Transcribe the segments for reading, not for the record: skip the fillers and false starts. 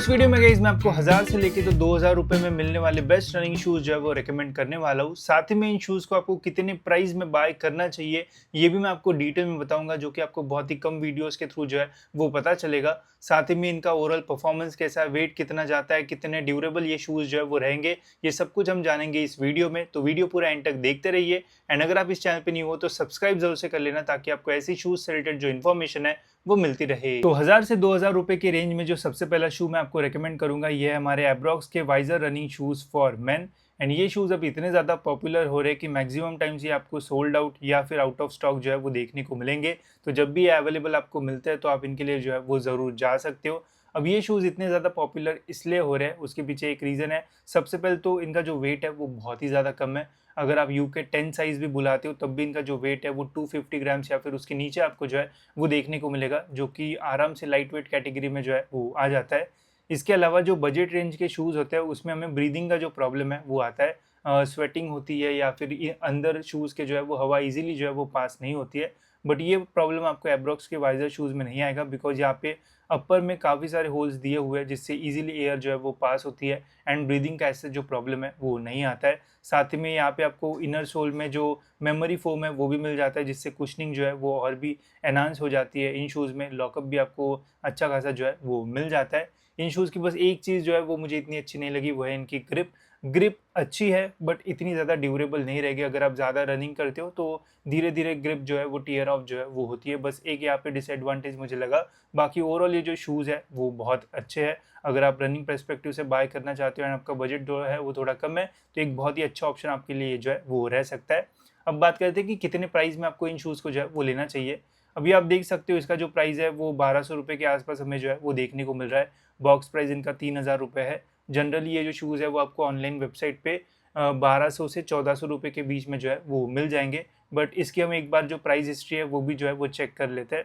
इस वीडियो में गाइस मैं आपको 1000 से लेके तो 2000 रुपए में मिलने वाले बेस्ट रनिंग शूज जो है वो रेकमेंड करने वाला हूँ। साथ ही में इन शूज को आपको कितने प्राइस में बाय करना चाहिए ये भी मैं आपको डिटेल में बताऊंगा, जो कि आपको बहुत ही कम वीडियोस के थ्रू जो है वो पता चलेगा। साथ ही में इनका ओवरऑल परफॉर्मेंस कैसा है, वेट कितना जाता है, कितने ड्यूरेबल ये शूज जो है वो रहेंगे, ये सब कुछ हम जानेंगे इस वीडियो में। तो वीडियो पूरा एंड तक देखते रहिए। एंड अगर आप इस चैनल पे न्यू हो तो सब्सक्राइब जरूर से कर लेना, ताकि आपको ऐसी शूज से रिलेटेड जो इन्फॉर्मेशन है वो मिलती रहे। तो 1000 से 2000 रुपए के रेंज में जो सबसे पहला शू मैं आपको रेकमेंड करूंगा ये है हमारे एब्रॉक्स के Wiser running shoes for men. And ये शूज अब इतने ज्यादा पॉपुलर हो रहे हैं कि मैक्सिमम टाइम्स ये आपको सोल्ड आउट या फिर आउट ऑफ स्टॉक जो है वो देखने को मिलेंगे। तो जब भी ये अवेलेबल आपको मिलते हैं तो आप इनके लिए जो है वो जरूर जा सकते हो। अब ये शूज़ इतने ज़्यादा पॉपुलर इसलिए हो रहे हैं, उसके पीछे एक रीज़न है। सबसे पहले तो इनका जो वेट है वो बहुत ही ज़्यादा कम है। अगर आप यूके 10 साइज़ भी बुलाते हो तब भी इनका जो वेट है वो 250 ग्राम्स या फिर उसके नीचे आपको जो है वो देखने को मिलेगा, जो कि आराम से लाइट वेट कैटेगरी में जो है वो आ जाता है। इसके अलावा जो बजट रेंज के शूज़ होते हैं उसमें हमें ब्रीदिंग का जो प्रॉब्लम है वो आता है, स्वेटिंग होती है या फिर ये अंदर शूज़ के जो है वो हवा ईजिली जो है वो पास नहीं होती है। बट ये प्रॉब्लम आपको एब्रॉक्स के वाइजर शूज़ में नहीं आएगा, बिकॉज यहाँ पे अपर में काफ़ी सारे होल्स दिए हुए हैं जिससे इजीली एयर जो है वो पास होती है। एंड ब्रीदिंग का ऐसे जो प्रॉब्लम है वो नहीं आता है। साथ ही में यहाँ पे आपको इनर सोल में जो मेमोरी फोम है वो भी मिल जाता है, जिससे कुशनिंग जो है वो और भी एनहांस हो जाती है। इन शूज़ में लॉकअप भी आपको अच्छा खासा जो है वो मिल जाता है। इन शूज़ की बस एक चीज़ जो है वो मुझे इतनी अच्छी नहीं लगी, वो है इनकी ग्रिप। ग्रिप अच्छी है बट इतनी ज़्यादा ड्यूरेबल नहीं रहेगी। अगर आप ज़्यादा रनिंग करते हो तो धीरे धीरे ग्रिप जो है वो टीयर ऑफ जो है वो होती है। बस एक यहाँ पे डिसएडवांटेज मुझे लगा। बाकी ओवरऑल ये जो शूज़ है वो बहुत अच्छे हैं। अगर आप रनिंग पर्सपेक्टिव से बाय करना चाहते हो एंड आपका बजट जो है वो थोड़ा कम है तो एक बहुत ही अच्छा ऑप्शन आपके लिए जो है वो रह सकता है। अब बात करते हैं कि कितने प्राइस में आपको इन शूज़ को जो है वो लेना चाहिए। अभी आप देख सकते हो इसका जो प्राइस है वो 1200 रुपये के आसपास हमें जो है वो देखने को मिल रहा है। बॉक्स प्राइस इनका 3000 रुपये है। जनरली ये जो शूज़ है वो आपको ऑनलाइन वेबसाइट पे 1200 से 1400 रुपये के बीच में जो है वो मिल जाएंगे। बट इसकी हम एक बार जो प्राइस हिस्ट्री है वो भी जो है वो चेक कर लेते हैं।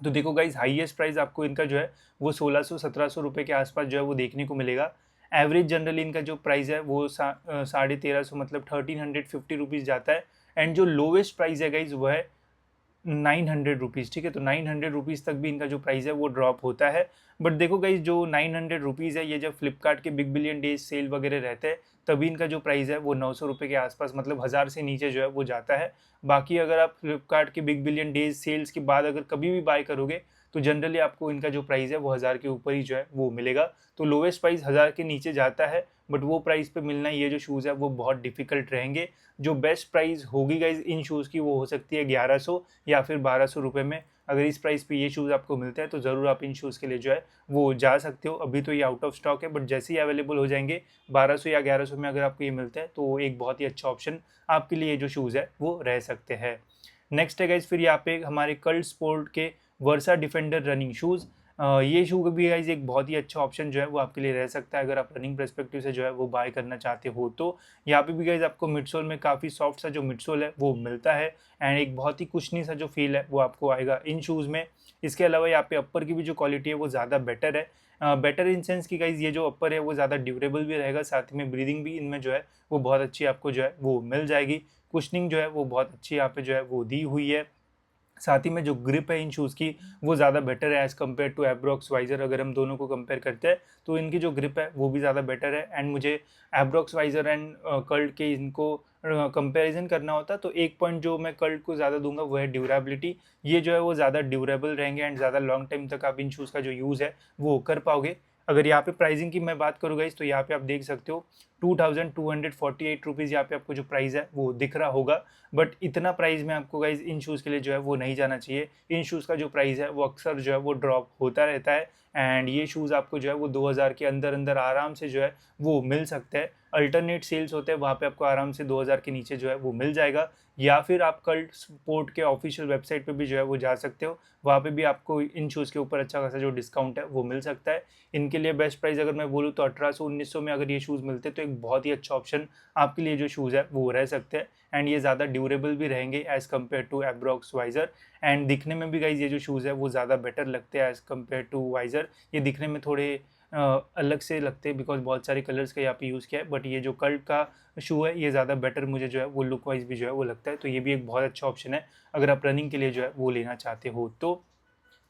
तो देखो गाइज, हाईएस्ट प्राइस आपको इनका जो है वो 1600-1700 रुपये के आसपास जो है वो देखने को मिलेगा। एवरेज जनरली इनका जो प्राइस है वो 1350 मतलब 1350 रुपीज़ जाता है। एंड जो लोवेस्ट प्राइस है गाइज वो है 900 रुपीज़। ठीक है, तो 900 रुपीज़ तक भी इनका जो प्राइस है वो ड्रॉप होता है। बट देखो गाइज, जो 900 रुपीज़ है ये जब फ्लिपकार्ट के बिग बिलियन डेज सेल वगैरह रहते हैं तभी इनका जो प्राइस है वो 900 रुपये के आसपास मतलब 1000 से नीचे जो है वो जाता है। बाकी अगर आप फ्लिपकार्ट के बिग बिलियन डेज सेल्स के बाद अगर कभी भी बाय करोगे तो जनरली आपको इनका जो प्राइस है वो 1000 के ऊपर ही जो है वो मिलेगा। तो लोवेस्ट प्राइस 1000 के नीचे जाता है, बट वो प्राइस पे मिलना ये जो शूज़ है वो बहुत डिफिकल्ट रहेंगे। जो बेस्ट प्राइस होगी गाइज इन शूज़ की वो हो सकती है 1100 या फिर 1200 रुपये में। अगर इस प्राइस पे ये शूज़ आपको मिलते हैं तो ज़रूर आप इन शूज़ के लिए जो है वो जा सकते हो। अभी तो ये आउट ऑफ स्टॉक है, बट जैसे ही अवेलेबल हो जाएंगे 1200 या 1100 में अगर आपको ये मिलते हैं तो एक बहुत ही अच्छा ऑप्शन आपके लिए जो शूज़ है वो रह सकते हैं। नेक्स्ट है गाइज फिर यहाँ पे हमारे कल्ट स्पोर्ट के वर्सा डिफेंडर रनिंग शूज़। ये शू भी गाइज एक बहुत ही अच्छा ऑप्शन जो है वो आपके लिए रह सकता है अगर आप रनिंग पर्सपेक्टिव से जो है वो बाय करना चाहते हो तो। यहाँ पे भी गाइज आपको मिडसोल में काफ़ी सॉफ्ट सा जो मिडसोल है वो मिलता है एंड एक बहुत ही कुशनी सा जो फील है वो आपको आएगा इन शूज़ में। इसके अलावा यहाँ पे अपर की भी जो क्वालिटी है वो ज़्यादा बेटर है। बेटर इन सेंस की गाइज ये जो अपर है वो ज़्यादा ड्यूरेबल भी रहेगा, साथ में ब्रीदिंग भी इनमें जो है वो बहुत अच्छी आपको जो है वो मिल जाएगी। कुशनिंग जो है वो बहुत अच्छी यहाँ पे जो है वो दी हुई है। साथ ही में जो ग्रिप है इन शूज़ की वो ज़्यादा बेटर है एज़ कम्पेयर टू एब्रॉक्स वाइज़र। अगर हम दोनों को कंपेयर करते हैं तो इनकी जो ग्रिप है वो भी ज़्यादा बेटर है। एंड मुझे एब्रॉक्स वाइज़र एंड कल्ट के इनको कंपैरिजन करना होता तो एक पॉइंट जो मैं कल्ट को ज़्यादा दूंगा वो है ड्यूरेबिलिटी। ये जो है वो ज़्यादा ड्यूरेबल रहेंगे एंड ज़्यादा लॉन्ग टाइम तक आप इन शूज़ का जो यूज़ है वो कर पाओगे। अगर यहाँ पे प्राइसिंग की मैं बात करूँ गाइस तो यहाँ पे आप देख सकते हो 2248 रुपीज़ यहाँ पे आपको जो प्राइस है वो दिख रहा होगा। बट इतना प्राइस में आपको गाइज इन शूज़ के लिए जो है वो नहीं जाना चाहिए। इन शूज़ का जो प्राइस है वो अक्सर जो है वो ड्रॉप होता रहता है एंड ये शूज़ आपको जो है वो 2000 के अंदर अंदर आराम से जो है वो मिल सकते हैं। अल्टरनेट सेल्स होते हैं वहाँ पे आपको आराम से 2000 के नीचे जो है वो मिल जाएगा, या फिर आप कल्ट स्पोर्ट के ऑफिशियल वेबसाइट पे भी जो है वो जा सकते हो। वहाँ पे भी आपको इन शूज़ के ऊपर अच्छा खासा जो डिस्काउंट है वो मिल सकता है। इनके लिए बेस्ट प्राइस अगर मैं बोलूँ तो 1800-1900 में अगर ये शूज़ मिलते तो एक बहुत ही अच्छा ऑप्शन आपके लिए जो शूज़ है वो रह सकते हैं। एंड ये ज़्यादा ड्यूरेबल भी रहेंगे एज़ कम्पेयर टू एब्रॉक्स वाइज़र। एंड दिखने में भी गाइज ये जो शूज़ है वो ज़्यादा बेटर लगते हैं एज़ कम्पेयर टू वाइज़र। ये दिखने में थोड़े अलग से लगते हैं बिकॉज बहुत सारे कलर्स का यहाँ पे यूज़ किया है। बट ये जो कल्ट का शू है ये ज़्यादा बेटर मुझे जो है वो लुक वाइज भी जो है वो लगता है। तो ये भी एक बहुत अच्छा ऑप्शन है अगर आप रनिंग के लिए जो है वो लेना चाहते हो तो।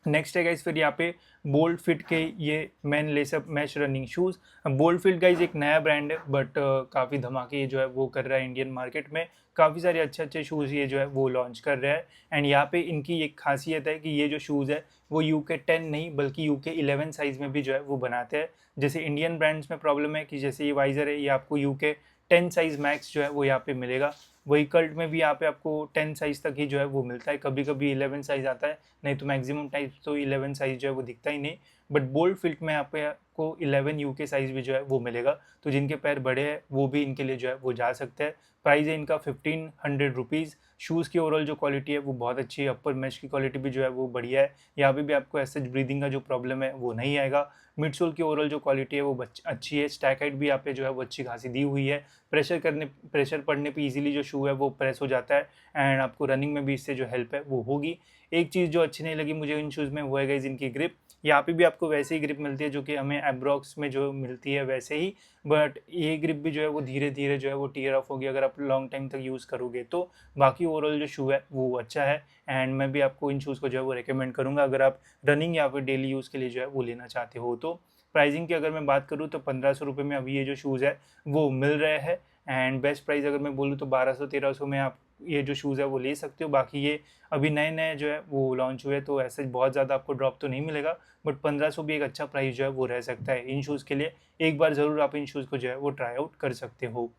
नेक्स्ट है गाइज फिर यहाँ पे बोल्ट फिट के ये man lace up mesh running shoes. Bolt Fit guys एक नया ब्रांड है, बट काफ़ी धमाके ये जो है वो कर रहा है इंडियन मार्केट में। काफ़ी सारे अच्छे अच्छे शूज़ ये जो है वो लॉन्च कर रहा है। एंड यहाँ पे इनकी एक खासियत है कि ये जो शूज़ है वो UK 10 नहीं बल्कि UK 11 साइज़ में भी जो है वो बनाते हैं। जैसे इंडियन ब्रांड्स में प्रॉब्लम है कि जैसे ये वाइज़र है ये आपको UK 10 साइज़ मैक्स जो है वो यहाँ पे मिलेगा। वही कल्ट में भी यहाँ पे आपको 10 साइज़ तक ही जो है वो मिलता है, कभी कभी 11 साइज़ आता है, नहीं तो मैक्सिमम टाइप तो 11 साइज़ जो है वो दिखता ही नहीं। बट बोल्ट फिल्ट में यहाँ पे आपको 11 UK साइज़ भी जो है वो मिलेगा, तो जिनके पैर बड़े हैं वो भी इनके लिए जो है वो जा सकते हैं। प्राइस है इनका 1500 रुपीज़। शूज़ की ओवरऑल जो क्वालिटी है वो बहुत अच्छी है, अपर मैश की क्वालिटी भी जो है वो बढ़िया है। यहाँ पे भी आपको ऐसे ब्रीदिंग का जो प्रॉब्लम है वो नहीं आएगा। मिड सोल की ओवरऑल जो क्वालिटी है वो अच्छी है। स्टैक हाइट भी यहाँ पे जो है वो अच्छी खासी दी हुई है। प्रेशर पड़ने पे इजीली जो शू है वो प्रेस हो जाता है एंड आपको रनिंग में भी इससे जो हेल्प है वो होगी। एक चीज़ जो अच्छी नहीं लगी मुझे इन शूज़ में वो है गाइस इनकी ग्रिप। यहाँ पे भी आपको वैसे ही ग्रिप मिलती है जो कि हमें एब्रॉक्स में जो मिलती है वैसे ही, बट ये ग्रिप भी जो है वो धीरे धीरे जो है वो टीयर ऑफ होगी अगर आप लॉन्ग टाइम तक यूज़ करोगे तो। बाकी ओवरऑल जो शू है वो अच्छा है एंड मैं भी आपको इन शूज़ को जो है वो रिकमेंड करूँगा अगर आप रनिंग या फिर डेली यूज़ के लिए जो है वो लेना चाहते हो तो। प्राइसिंग की अगर मैं बात करूँ तो 1500 रुपये में अभी ये जो शूज़ है वो मिल रहे हैं। एंड बेस्ट प्राइस अगर मैं बोलूँ तो 1200-1300 में आप ये जो शूज़ है वो ले सकते हो। बाकी ये अभी नए नए जो है वो लॉन्च हुए तो ऐसे बहुत ज़्यादा आपको ड्रॉप तो नहीं मिलेगा, बट 1500 भी एक अच्छा प्राइस जो है वो रह सकता है इन शूज़ के लिए। एक बार ज़रूर आप इन शूज़ को जो है वो ट्राई आउट कर सकते हो।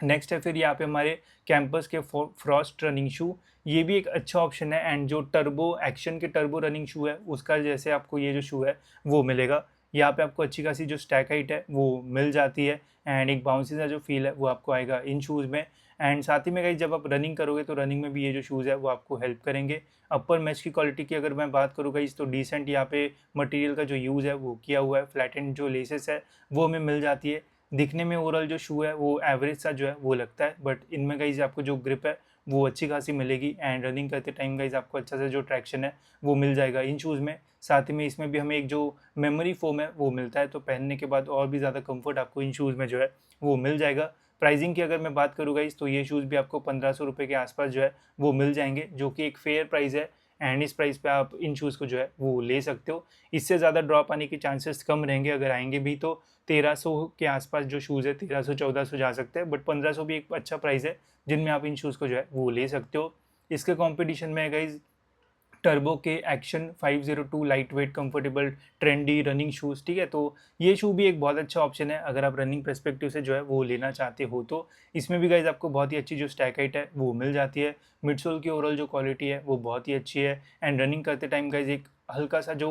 नेक्स्ट है फिर यहाँ पे हमारे कैंपस के फ्रॉस्ट रनिंग शू। ये भी एक अच्छा ऑप्शन है एंड जो टर्बो एक्शन के टर्बो रनिंग शू है उसका जैसे आपको ये जो शू है वो मिलेगा। यहाँ पे आपको अच्छी खासी जो स्टैक हाइट है वो मिल जाती है एंड एक बाउंसी सा जो फील है वो आपको आएगा इन शूज़ में। एंड साथ ही में गाइस जब आप रनिंग करोगे तो रनिंग में भी ये जो शूज़ है वो आपको हेल्प करेंगे। अपर मैच की क्वालिटी की अगर मैं बात करूँ गाइस तो डिसेंट यहाँ पे मटेरियल का जो यूज़ है वो किया हुआ है। फ्लैट एंड जो लेसेस है वो हमें मिल जाती है। दिखने में ओवरऑल जो शू है वो एवरेज सा जो है वो लगता है, बट इनमें गाइज आपको जो ग्रिप है वो अच्छी खासी मिलेगी एंड रनिंग करते टाइम गाइज आपको अच्छा सा जो ट्रैक्शन है वो मिल जाएगा इन शूज़ में। साथ ही में इसमें भी हमें एक जो मेमोरी फोम है वो मिलता है, तो पहनने के बाद और भी ज़्यादा कंफर्ट आपको इन शूज़ में जो है वो मिल जाएगा। प्राइसिंग की अगर मैं बात करूँ गाइज तो ये शूज़ भी आपको 1500 रुपये के आसपास जो है वो मिल जाएंगे, जो कि एक फेयर प्राइस है एंड इस प्राइस पे आप इन शूज़ को जो है वो ले सकते हो। इससे ज़्यादा ड्रॉप आने के चांसेस कम रहेंगे, अगर आएंगे भी तो 1300 के आसपास जो शूज़ है 1300-1400 जा सकते हैं, बट 1500 भी एक अच्छा प्राइस है जिनमें आप इन शूज़ को जो है वो ले सकते हो। इसके कंपटीशन में गाइज टर्बो के action 502 light weight comfortable trendy running shoes, ठीक है, तो ये शू भी एक बहुत अच्छा ऑप्शन है अगर आप रनिंग पर्सपेक्टिव से जो है वो लेना चाहते हो तो। इसमें भी गाइज आपको बहुत ही अच्छी जो स्टैक हाइट है वो मिल जाती है। मिडसोल की ओवरऑल जो क्वालिटी है वो बहुत ही अच्छी है एंड रनिंग करते टाइम गाइज एक हल्का सा जो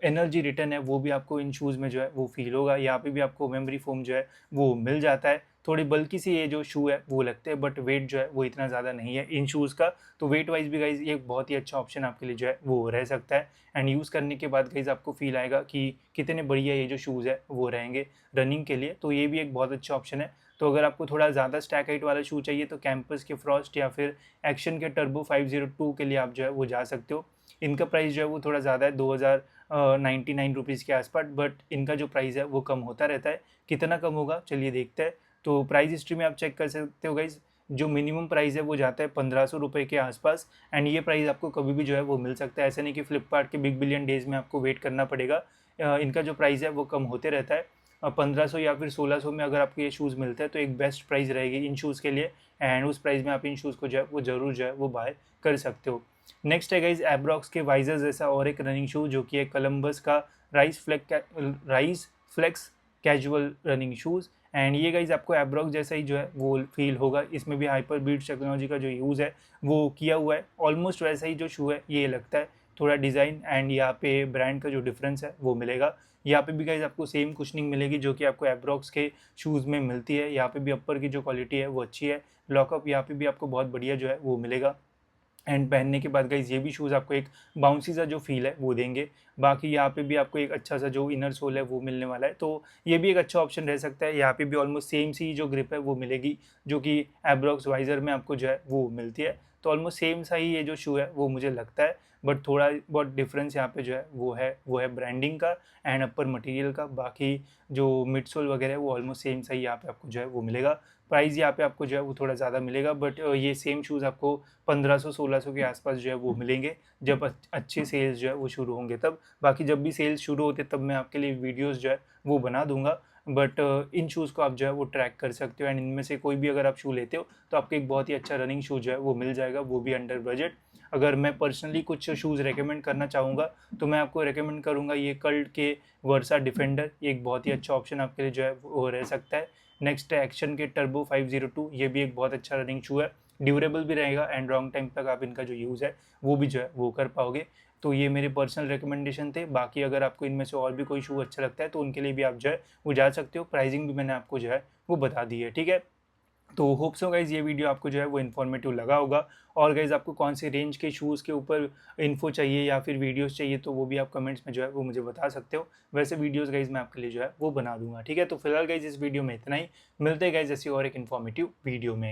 एनर्जी रिटर्न है वो भी आपको इन शूज़ में जो है वो फील होगा। यहाँ पे भी आपको मेमोरी फोम जो है वो मिल जाता है। थोड़ी बल्कि सी ये जो शू है वो लगते हैं, बट वेट जो है वो इतना ज़्यादा नहीं है इन शूज़ का, तो वेट वाइज भी गाइज ये एक बहुत ही अच्छा ऑप्शन आपके लिए जो है वो रह सकता है। एंड यूज़ करने के बाद गाइज आपको फील आएगा कि कितने बढ़िया ये जो शूज़ है वो रहेंगे रनिंग के लिए, तो ये भी एक बहुत अच्छा ऑप्शन है। तो अगर आपको थोड़ा ज़्यादा स्टैक हाइट वाला शू चाहिए तो कैंपस के फ्रॉस्ट या फिर एक्शन के टर्बो 502 के लिए आप जो है वो जा सकते हो। इनका प्राइस जो है वो थोड़ा ज़्यादा है 2099 रुपीज़ के आसपास, बट इनका जो प्राइस है वो कम होता रहता है। कितना कम होगा चलिए देखते हैं। तो प्राइस हिस्ट्री में आप चेक कर सकते हो गाइज, जो मिनिमम प्राइस है वो जाता है 1500 रुपये के आसपास एंड ये प्राइस आपको कभी भी जो है वो मिल सकता है। ऐसा नहीं कि फ्लिपकार्ट के बिग बिलियन डेज में आपको वेट करना पड़ेगा। इनका जो प्राइस है वो कम होते रहता है। 1500 या फिर 1600 में अगर आपको ये शूज़ मिलते हैं तो एक बेस्ट प्राइस रहेगी इन शूज़ के लिए एंड उस प्राइस में आप इन शूज़ को जो है वो ज़रूर जो है वो बाय कर सकते हो। नेक्स्ट है गाइज एब्रॉक्स के वाइजर जैसा और एक रनिंग शू जो कि है कोलंबस का rise flex casual running shoes and ये गाइज आपको एब्रॉक्स जैसा ही जो है वो फील होगा। इसमें भी हाइपर बीट्स टेक्नोलॉजी का जो यूज़ है वो किया हुआ है, ऑलमोस्ट वैसा ही जो शू है ये लगता है। थोड़ा डिज़ाइन एंड यहाँ पे ब्रांड का जो डिफरेंस है वो मिलेगा। यहाँ पे भी गाइज आपको सेम कुशनिंग मिलेगी जो कि आपको एब्रॉक्स के शूज़ में मिलती है। यहाँ पे भी अपर की जो क्वालिटी है वो अच्छी है। लॉकअप यहाँ पे भी आपको बहुत बढ़िया जो है वो मिलेगा एंड पहनने के बाद गाइज ये भी शूज़ आपको एक बाउंसी सा जो फील है वो देंगे। बाकी यहाँ पे भी आपको एक अच्छा सा जो इनर सोल है वो मिलने वाला है, तो ये भी एक अच्छा ऑप्शन रह सकता है। यहाँ पे भी ऑलमोस्ट सेम सी जो ग्रिप है वो मिलेगी जो कि एब्रॉक्स वाइजर में आपको जो है वो मिलती है। तो ऑलमोस्ट सेम सा ही ये जो शू है वो मुझे लगता है, बट थोड़ा बहुत डिफरेंस यहाँ पे जो है वो है ब्रांडिंग का एंड अपर मटेरियल का। बाकी जो मिड सोल वगैरह है वो ऑलमोस्ट सेम सा ही यहाँ पे आपको जो है वो मिलेगा। प्राइस यहाँ पे आपको जो है वो थोड़ा ज़्यादा मिलेगा, बट ये सेम शूज़ आपको 1500-1600 के आसपास जो है वो मिलेंगे जब अच्छे सेल्स जो है वो शुरू होंगे तब। बाकी जब भी सेल्स शुरू होते तब मैं आपके लिए वीडियोज़ जो है वो बना दूंगा, बट इन शूज़ को आप जो है वो ट्रैक कर सकते हो, एंड इनमें से कोई भी अगर आप शू लेते हो तो आपको एक बहुत ही अच्छा रनिंग शू जो है वो मिल जाएगा, वो भी अंडर बजट। अगर मैं पर्सनली कुछ शूज़ रेकमेंड करना चाहूँगा तो मैं आपको रेकमेंड करूँगा ये कल्ट के वर्सा डिफेंडर, ये एक बहुत ही अच्छा ऑप्शन आपके लिए जो है वो रह सकता है। नेक्स्ट है एक्शन के टर्बो 502, ये भी एक बहुत अच्छा रनिंग शू है, ड्यूरेबल भी रहेगा एंड लॉन्ग टाइम तक आप इनका जो यूज़ है वो भी जो है वो कर पाओगे। तो ये मेरे पर्सनल रिकमेंडेशन थे। बाकी अगर आपको इनमें से और भी कोई शू अच्छा लगता है तो उनके लिए भी आप जो है वो जा सकते हो। प्राइसिंग भी मैंने आपको जो है वो बता दी है, ठीक है। तो होप सो गाइज़ ये वीडियो आपको जो है वो इन्फॉर्मेटिव लगा होगा। और गाइज़ आपको कौन से रेंज के शूज़ के ऊपर इन्फो चाहिए या फिर वीडियोस चाहिए तो वो भी आप कमेंट्स में जो है वो मुझे बता सकते हो। वैसे वीडियोस गाइज़ मैं आपके लिए जो है वो बना दूंगा, ठीक है। तो फिलहाल गाइज़ इस वीडियो में इतना ही, मिलते हैं गाइज़ ऐसी और एक इन्फॉर्मेटिव वीडियो में।